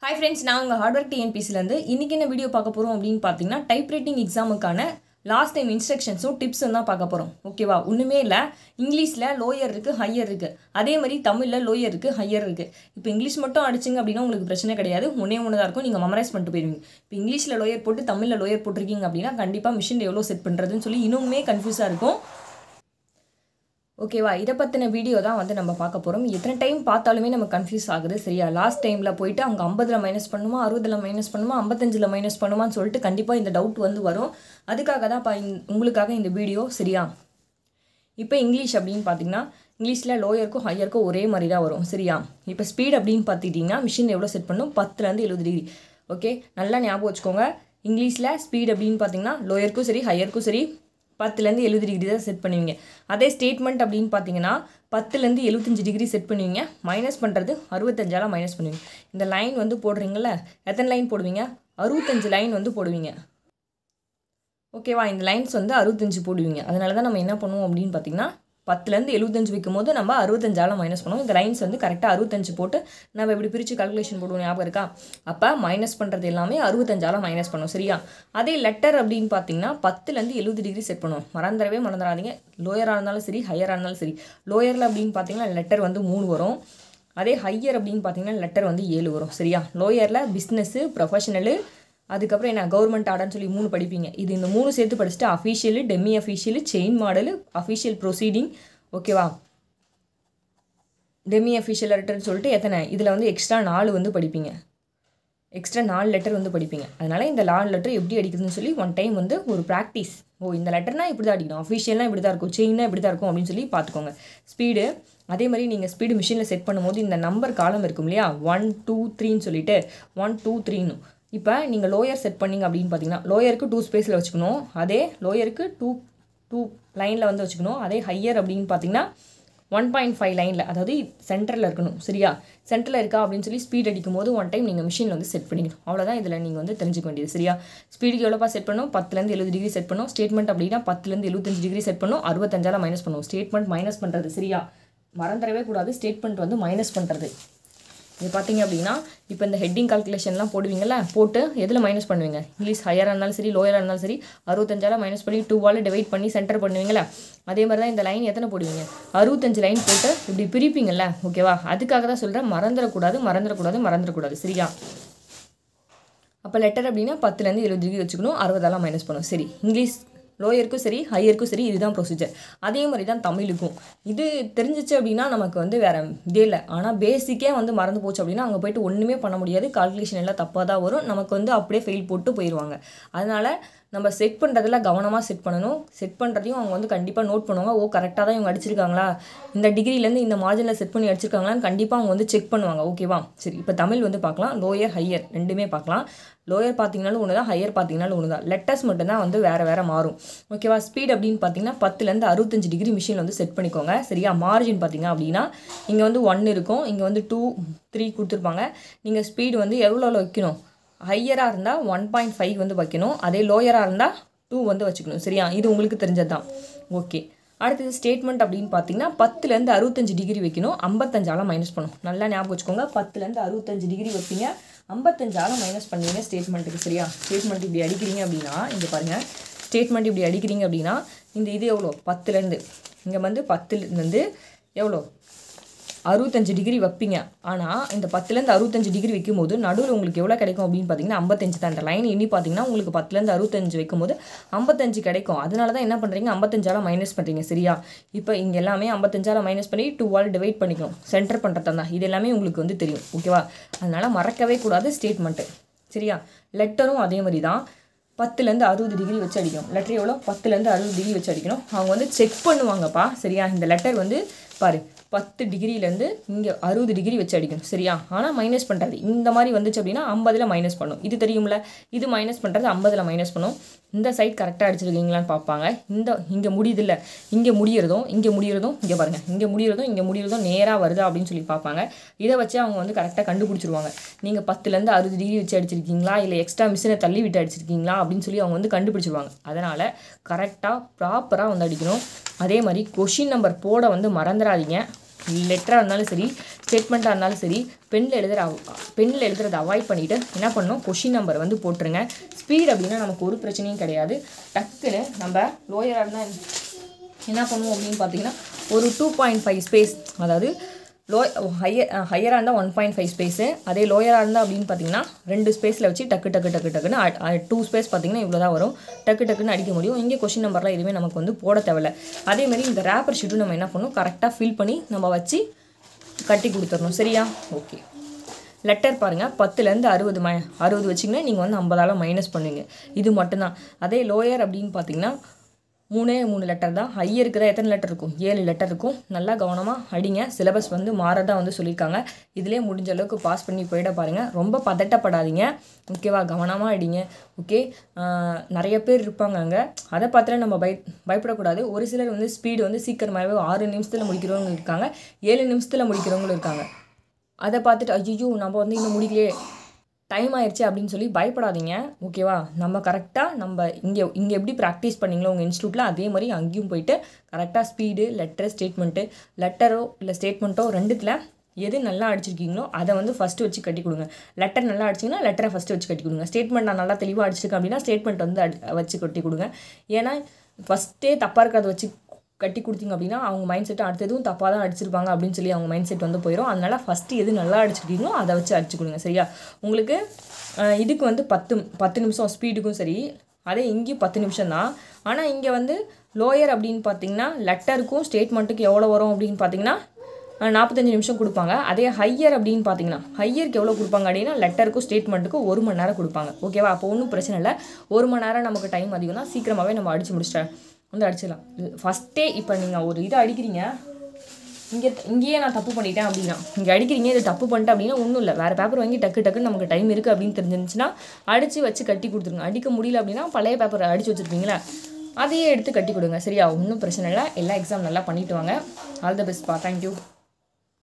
Hi friends, நான் உங்க hard work டிஎன்பிசில இருந்து இன்னைக்கு என்ன வீடியோ பார்க்க போறோம் அப்படினு பாத்தீங்கன்னா டைப்ரைட்டிங் எக்ஸாமுக்கான லாஸ்ட் டைம் இன்ஸ்ட்ரக்ஷன்ஸும் டிப்ஸும் தான் பார்க்க போறோம். ஓகேவா? ஒண்ணுமே இல்ல. இங்கிலீஷ்ல லோயர் இருக்கு, ஹையர் இருக்கு. அதே மாதிரி தமிழ்ல லோயர் இருக்கு, ஹையர் இருக்கு. இப்போ இங்கிலீஷ் மட்டும் அடிச்சிங்க அப்படினா உங்களுக்கு பிரச்சனை கிடையாது. ஒண்ணே ஒண்ணு தான் இருக்கும். நீங்க மெமரைஸ் பண்ணிட்டு போய்டுவீங்க. இப்போ இங்கிலீஷ்ல லோயர் போட்டு தமிழ்ல லோயர் போட்டுருக்கீங்க அப்படினா கண்டிப்பா மெஷின்ல எவ்வளவு செட் பண்றதுன்னு சொல்லி இன்னுமே கன்ஃபியூஸா இருக்கும். ஓகேவா? இத பத்தின வீடியோ தான் வந்து நம்ம பார்க்க போறோம். எத்தனை டைம் பார்த்தாலுமே நம்ம கன்ஃபியூஸ் ஆகுது. சரியா? லாஸ்ட் டைம்ல போயிட்டு அங்க 50ல மைனஸ் பண்ணுமா, 60ல மைனஸ் பண்ணுமா, 55ல மைனஸ் பண்ணுமான்னு சொல்லிட்டு கண்டிப்பா இந்த டவுட் வந்து வரும். அதுக்காக தான் உங்களுக்காக இந்த வீடியோ. சரியா? இப்போ இங்கிலீஷ் அப்படின்னு பார்த்தீங்கன்னா இங்கிலீஷ்ல லோயருக்கும் ஹையருக்கும் ஒரே மாதிரி தான் வரும். சரியா? இப்போ ஸ்பீட் அப்படின்னு பார்த்துக்கிட்டிங்கன்னா மிஷின் எவ்வளோ செட் பண்ணும்? 10லேருந்து 70 டிகிரி. ஓகே, நல்லா ஞாபகம் வச்சுக்கோங்க. இங்கிலீஷில் ஸ்பீட் அப்படின்னு பார்த்தீங்கன்னா லோயருக்கும் சரி ஹையருக்கும் சரி 10லேருந்து 70 டிகிரி தான் செட் பண்ணுவீங்க. அதே ஸ்டேட்மெண்ட் அப்படின்னு பார்த்தீங்கன்னா 10லேருந்து 75 டிகிரி செட் பண்ணுவீங்க. மைனஸ் பண்ணுறது 65ஆல் மைனஸ் பண்ணுவீங்க. இந்த லைன் வந்து போடுறீங்கள, எத்தனை லைன் போடுவீங்க? 65 லைன் வந்து போடுவீங்க. ஓகேவா? இந்த லைன்ஸ் வந்து 65 போடுவீங்க. அதனால தான் நம்ம என்ன பண்ணுவோம் அப்படின்னு பார்த்தீங்கன்னா 10லேருந்து 75 வைக்கும் போது நம்ம 65ஆல் மைனஸ் பண்ணுவோம். இந்த லைன்ஸ் வந்து கரெக்டாக 65 போட்டு நம்ம இப்படி பிரித்து கால்குலேஷன் போடுவோம். ஞாபகம் இருக்கா? அப்போ மைனஸ் பண்ணுறது எல்லாமே 65ஆல் மைனஸ் பண்ணுவோம். சரியா? அதே லெட்டர் அப்படின்னு பார்த்தீங்கன்னா 10லேருந்து 70 டிகிரி செட் பண்ணுவோம். மறந்துடாதீங்க. லோயராக இருந்தாலும் சரி ஹையராக இருந்தாலும் சரி. லோயரில் அப்படின்னு பார்த்தீங்கன்னா லெட்டர் வந்து 3 வரும். அதே ஹையர் அப்படின்னு பார்த்தீங்கன்னா லெட்டர் வந்து 7 வரும். சரியா? லோயரில் பிஸ்னஸ்ஸு, ப்ரொஃபஷனலு, அதுக்கப்புறம் என்ன கவர்மெண்ட் ஆர்டர்னு சொல்லி 3 படிப்பீங்க. இது இந்த 3 சேர்த்து படிச்சுட்டு official, demi official, chain model, official proceeding. ஓகேவா? டெமி அஃபீஷியல் லெட்டர்னு சொல்லிட்டு எத்தனை இதில் வந்து எக்ஸ்ட்ரா 4 வந்து படிப்பீங்க. எக்ஸ்ட்ரா 4 லெட்டர் வந்து படிப்பீங்க. அதனால் இந்த 4 லெட்டர் எப்படி அடிக்கிறதுன்னு சொல்லி ஒன் டைம் வந்து ஒரு ப்ராக்டிஸ். இந்த லெட்டர்னா இப்படி தான் அடிக்கணும், அஃபீஷியல்னால் இப்படி தான் இருக்கும், செயின்னா இப்படி தான் இருக்கும் அப்படின்னு சொல்லி பார்த்துக்கோங்க. ஸ்பீடு அதே மாதிரி நீங்கள் ஸ்பீடு மிஷினில் செட் பண்ணும்போது இந்த நம்பர் காலம் இருக்கும் இல்லையா, 1 2 3ன்னு சொல்லிட்டு 1 2 3ன்னு. இப்போ நீங்கள் லோயர் செட் பண்ணிங்க அப்படின்னு பார்த்தீங்கன்னா லோயருக்கு 2 ஸ்பேஸில் வச்சுக்கணும். அதே லோயருக்கு 2 லைனில் வந்து வச்சுக்கணும். அதே ஹையர் அப்படின்னு பார்த்தீங்கன்னா 1.5 லைனில், அதாவது சென்டரில் இருக்கணும். சரியா? சென்டரில் இருக்கா அப்படின்னு சொல்லி ஸ்பீட் அடிக்கும் போது ஒன் டைம் நீங்கள் மிஷினில் வந்து செட் பண்ணிக்கணும். அவ்வளோதான் இதில் நீங்கள் வந்து தெரிஞ்சுக்க வேண்டியது. சரியா? ஸ்பீடுக்கு எவ்வளோப்பா செட் பண்ணணும்? 10லேருந்து 70 டிகிரி செட் பண்ணணும். ஸ்டேட்மெண்ட் அப்படின்னா 10லேருந்து 75 டிகிரி செட் பண்ணணும். 65ஆல் மைனஸ் பண்ணுவோம். ஸ்டேட்மெண்ட் மைனஸ் பண்ணுறது. சரியா? மறந்துடவே கூடாது. ஸ்டேட்மெண்ட் வந்து மைனஸ் பண்ணுறது. இது பார்த்தீங்க அப்படின்னா இப்போ இந்த ஹெட்டிங் கால்குலேஷன்லாம் போடுவீங்கள்ல, போட்டு எதில் மைனஸ் பண்ணுவீங்க? இங்கிலீஷ் ஹையராக இருந்தாலும் சரி லோயராக இருந்தாலும் சரி 65ஆல் மைனஸ் பண்ணி 2ஆல் டிவைட் பண்ணி சென்டர் பண்ணுவீங்களா? அதே மாதிரி தான் இந்த லைன் எத்தனை போடுவீங்க? 65 லைன் போட்டு இப்படி பிரிப்பீங்கள்ல. ஓகேவா? அதுக்காக தான் சொல்கிறேன், மறந்துடக்கூடாது. சரியா? அப்போ லெட்டர் அப்படின்னா 10லேருந்து 70 டிகிரி வச்சுக்கணும். 60ஆல் மைனஸ் பண்ணணும். சரி, இங்கிலீஷ் லோயருக்கும் சரி ஹையருக்கும் சரி இதுதான் ப்ரொசீஜர். அதே மாதிரி தான் தமிழுக்கும். இது தெரிஞ்சிச்சு அப்படின்னா நமக்கு வந்து வேறு இதே இல்லை. ஆனால் பேசிக்கே வந்து மறந்து போச்சு அப்படின்னா அங்கே போய்ட்டு ஒன்றுமே பண்ண முடியாது. கால்குலேஷன் எல்லாம் தப்பாக தான் வரும். நமக்கு வந்து அப்படியே ஃபெயில் போட்டு போயிடுவாங்க. அதனால் நம்ம செட் பண்ணுறதுல கவனமாக செட் பண்ணணும். செட் பண்ணுறதையும் அவங்க வந்து கண்டிப்பாக நோட் பண்ணுவாங்க. கரெக்டாக தான் இவங்க அடிச்சிருக்காங்களா, இந்த டிகிரிலேருந்து இந்த மார்ஜினில் செட் பண்ணி அடிச்சிருக்காங்களான்னு கண்டிப்பாக அவங்க வந்து செக் பண்ணுவாங்க. ஓகேவா? சரி, இப்போ தமிழ் வந்து பார்க்கலாம். லோயர் ஹையர் ரெண்டுமே பார்க்கலாம். லோயர் பார்த்தீங்கனாலும் ஒன்று தான், ஹையர் பார்த்தீங்கனாலும் ஒன்று தான். லெட்டர்ஸ் மட்டும்தான் வந்து வேறு மாறும். ஓகேவா? ஸ்பீட் அப்படின்னு பார்த்தீங்கன்னா 10லேருந்து 65 டிகிரி மிஷினில் வந்து செட் பண்ணிக்கோங்க. சரியா? மார்ஜின் பார்த்தீங்க அப்படின்னா இங்கே வந்து 1 இருக்கும், இங்கே வந்து 2 3 கொடுத்துருப்பாங்க. நீங்கள் ஸ்பீடு வந்து எவ்வளோ வைக்கணும்? ஹையராக இருந்தால் 1.5 வந்து வைக்கணும். அதே லோயராக இருந்தால் 2 வந்து வச்சுக்கணும். சரியா? இது உங்களுக்கு தெரிஞ்சது தான். ஓகே, அடுத்தது ஸ்டேட்மெண்ட் அப்படின்னு பார்த்தீங்கன்னா 10லேருந்து 65 டிகிரி வைக்கணும். 55ஆல் மைனஸ் பண்ணணும். நல்லா ஞாபகம் வச்சுக்கோங்க. 10லேருந்து 65 டிகிரி வைப்பீங்க, 55ஆல் மைனஸ் பண்ணுவீங்க ஸ்டேட்மெண்ட்டுக்கு. சரியா? ஸ்டேட்மெண்ட் இப்படி அடிக்கிறீங்க அப்படின்னா இங்கே பாருங்கள், ஸ்டேட்மெண்ட் இப்படி அடிக்கிறீங்க அப்படின்னா இந்த இது எவ்வளோ? 10லேருந்து இங்கே வந்து 10லேருந்து எவ்வளோ? 65 டிகிரி வைப்பீங்க. ஆனால் இந்த 10லேருந்து 65 டிகிரி வைக்கும் போது நடுவில் உங்களுக்கு எவ்வளோ கிடைக்கும் அப்படின்னு பார்த்தீங்கன்னா 55 தான். இந்த லைன் எண்ணி பார்த்தீங்கன்னா உங்களுக்கு 10லேருந்து 65 வைக்கும் போது 55 கிடைக்கும். அதனால தான் என்ன பண்ணுறீங்க? 55ஆல் மைனஸ் பண்ணுறீங்க. சரியா? இப்போ இங்கே எல்லாமே 55ஆல் மைனஸ் பண்ணி 2ஆல் டிவைட் பண்ணிக்கணும். சென்டர் பண்ணுறது தான். இது எல்லாமே உங்களுக்கு வந்து தெரியும். ஓகேவா? அதனால் மறக்கவே கூடாது ஸ்டேட்மெண்ட்டு. சரியா? லெட்டரும் அதே மாதிரி தான். 10லேருந்து 60 டிகிரி வச்சு அடிக்கணும். லெட்டர் எவ்வளோ? 10லேருந்து 60 டிகிரி வச்சு அடிக்கணும். அவங்க வந்து செக் பண்ணுவாங்கப்பா. சரியா? இந்த லெட்டர் வந்து பாரு 10 டிகிரிலேருந்து இங்கே 60 டிகிரி வச்சு அடிக்கணும். சரியா? ஆனால் மைனஸ் பண்ணுறது இந்த மாதிரி வந்துச்சு அப்படின்னா 50ல் மைனஸ் பண்ணும். இது தெரியும்ல, இது மைனஸ் பண்ணுறது 50ல் மைனஸ் பண்ணும். இந்த சைட் கரெக்டாக அடிச்சிருக்கீங்களான்னு பார்ப்பாங்க. இங்கே முடியுதில்ல, இங்கே முடியறதும் இங்கே பாருங்கள், இங்கே முடியறதும் நேராக வருதா அப்படின்னு சொல்லி பார்ப்பாங்க. இதை வச்சு அவங்க வந்து கரெக்டாக கண்டுபிடிச்சிருவாங்க. நீங்கள் 10லேருந்து 60 டிகிரி வச்சு அடிச்சிருக்கீங்களா இல்லை எக்ஸ்ட்ரா மிஷினை தள்ளி விட்டு அடிச்சிருக்கீங்களா அப்படின்னு சொல்லி அவங்க வந்து கண்டுபிடிச்சிருவாங்க. அதனால் கரெக்டாக ப்ராப்பராக வந்து அடிக்கணும். அதே மாதிரி கொஷின் நம்பர் போட வந்து மறந்துடாதீங்க. லெட்டராக இருந்தாலும் சரி ஸ்டேட்மெண்ட்டாக இருந்தாலும் சரி பெண்ணில் எழுதுறதை அவாய்ட் பண்ணிவிட்டு என்ன பண்ணணும், கொஷின் நம்பர் வந்து போட்டுருங்க. ஸ்பீட் அப்படின்னா நமக்கு ஒரு பிரச்சனையும் கிடையாது. டக்குன்னு நம்ம லோயராக இருந்தால் என்ன பண்ணுவோம் அப்படின்னு பார்த்தீங்கன்னா ஒரு 2.5 ஸ்பேஸ், அதாவது ஹையராக இருந்தால் 1.5 ஸ்பேஸு, அதே லோயராக இருந்தால் அப்படின்னு பார்த்தீங்கன்னா 2 ஸ்பேஸில் வச்சு டக்குன்னு 2 ஸ்பேஸ் பார்த்தீங்கன்னா இவ்வளோ தான் வரும். டக்குன்னு அடிக்க முடியும். இங்கே கொஷின் நம்பர்லாம் எதுவுமே நமக்கு வந்து போட தேவையில்ல. அதேமாதிரி இந்த ரேப்பர் ஷீட்டும் நம்ம என்ன பண்ணணும், கரெக்டாக ஃபில் பண்ணி நம்ம வச்சு கட்டி கொடுத்துடணும். சரியா? ஓகே. லெட்டர் பாருங்கள், 10லேருந்து 60 வச்சிங்கன்னா நீங்கள் வந்து 50ஆல் மைனஸ் பண்ணுவீங்க. இது மட்டும்தான். அதே லோயர் அப்படின்னு பார்த்தீங்கன்னா 3 லெட்டர் தான். ஹையருக்கு தான் எத்தனை லெட்டர் இருக்கும், 7 லெட்டர் இருக்கும். நல்லா கவனமாக அடிங்க. சிலபஸ் வந்து மாறதான் வந்து சொல்லியிருக்காங்க. இதிலே முடிஞ்ச அளவுக்கு பாஸ் பண்ணி போயிட பாருங்கள். ரொம்ப பதட்டப்படாதீங்க. ஓகேவா? கவனமாக அடிங்க. ஓகே. நிறைய பேர் இருப்பாங்க அங்கே, அதை பார்த்துட்டு நம்ம பயப்படக்கூடாது. ஒரு சிலர் வந்து ஸ்பீடு வந்து சீக்கிரமாகவே 6 நிமிஷத்தில் முடிக்கிறவங்க இருக்காங்க, 7 நிமிஷத்தில் முடிக்கிறவங்களும் இருக்காங்க. அதை பார்த்துட்டு ஐயோ நம்ம வந்து இன்னும் முடிக்கலையே, டைம் ஆயிடுச்சு அப்படின்னு சொல்லி பயப்படாதீங்க. ஓகேவா? நம்ம கரெக்டாக நம்ம இங்கே எப்படி ப்ராக்டிஸ் பண்ணிங்களோ உங்கள் இன்ஸ்டியூட்டில், அதே மாதிரி அங்கேயும் போயிட்டு கரெக்டாக ஸ்பீடு, லெட்டரோ இல்லை ஸ்டேட்மெண்ட்டோ ரெண்டுத்தில் எது நல்லா அடிச்சிருக்கீங்களோ அதை வந்து ஃபஸ்ட்டு வச்சு கட்டி கொடுங்க. லெட்டர் நல்லா அடிச்சிங்கன்னா லெட்டரை ஃபஸ்ட்டு வச்சு கட்டி கொடுங்க. ஸ்டேட்மெண்ட் நான் நல்லா தெளிவாக அடிச்சிருக்கேன் அப்படின்னா ஸ்டேட்மெண்ட் வந்து வச்சு கட்டி கொடுங்க. ஏன்னா ஃபஸ்ட்டே தப்பாக இருக்கிறத வச்சு கட்டி கொடுத்தீங்க அப்படின்னா அவங்க மைண்ட் செட்டு அடுத்ததும் தப்பாக தான் அடிச்சிருப்பாங்க அப்படின்னு சொல்லி அவங்க மைண்ட் செட் வந்து போயிடும். அதனால் ஃபஸ்ட்டு எது நல்லா அடிச்சிருக்கீங்களோ அதை வச்சு அடிச்சு கொடுங்க. சரியா? உங்களுக்கு இதுக்கு வந்து 10 நிமிஷம் ஸ்பீடுக்கும் சரி, அதே இங்கேயும் 10 நிமிஷம் தான். ஆனால் இங்கே வந்து லோயர் அப்படின்னு பார்த்தீங்கன்னா லெட்டருக்கும் ஸ்டேட்மெண்ட்டுக்கு எவ்வளோ வரும் அப்படின்னு பார்த்தீங்கன்னா 45 நிமிஷம் கொடுப்பாங்க. அதே ஹையர் அப்படின்னு பார்த்தீங்கன்னா ஹையருக்கு எவ்வளோ கொடுப்பாங்க அப்படின்னா லெட்டருக்கும் ஸ்டேட்மெண்ட்டுக்கும் 1 மணி நேரம் கொடுப்பாங்க. ஓகேவா? அப்போ ஒன்றும் பிரச்சனை இல்லை. 1 மணி நேரம் நமக்கு டைம் அதிகம் தான். சீக்கிரமாகவே நம்ம அடித்து முடிச்சிட்டேன் வந்து அடிச்சிடலாம். ஃபஸ்ட்டே இப்போ நீங்கள் ஒரு இதை அடிக்கிறீங்க, இங்கேயே நான் தப்பு பண்ணிட்டேன் அப்படின்னா, இங்கே அடிக்கிறீங்க இது தப்பு பண்ணிட்டேன் அப்படின்னா ஒன்றும் இல்லை, வேறு பேப்பர் வாங்கி டக்குன்னு நமக்கு டைம் இருக்குது அப்படின்னு தெரிஞ்சிருந்துச்சுன்னா அடித்து வச்சு கட்டி கொடுத்துருங்க. அடிக்க முடியல அப்படின்னா பழைய பேப்பரை அடித்து வச்சுருப்பீங்களா, அதையே எடுத்து கட்டி கொடுங்க. சரியா? ஒன்றும் பிரச்சனை இல்லை. எல்லா எக்ஸாம் நல்லா பண்ணிவிட்டு வாங்க. ஆல் த பெஸ்ட் பா. தேங்க்யூ.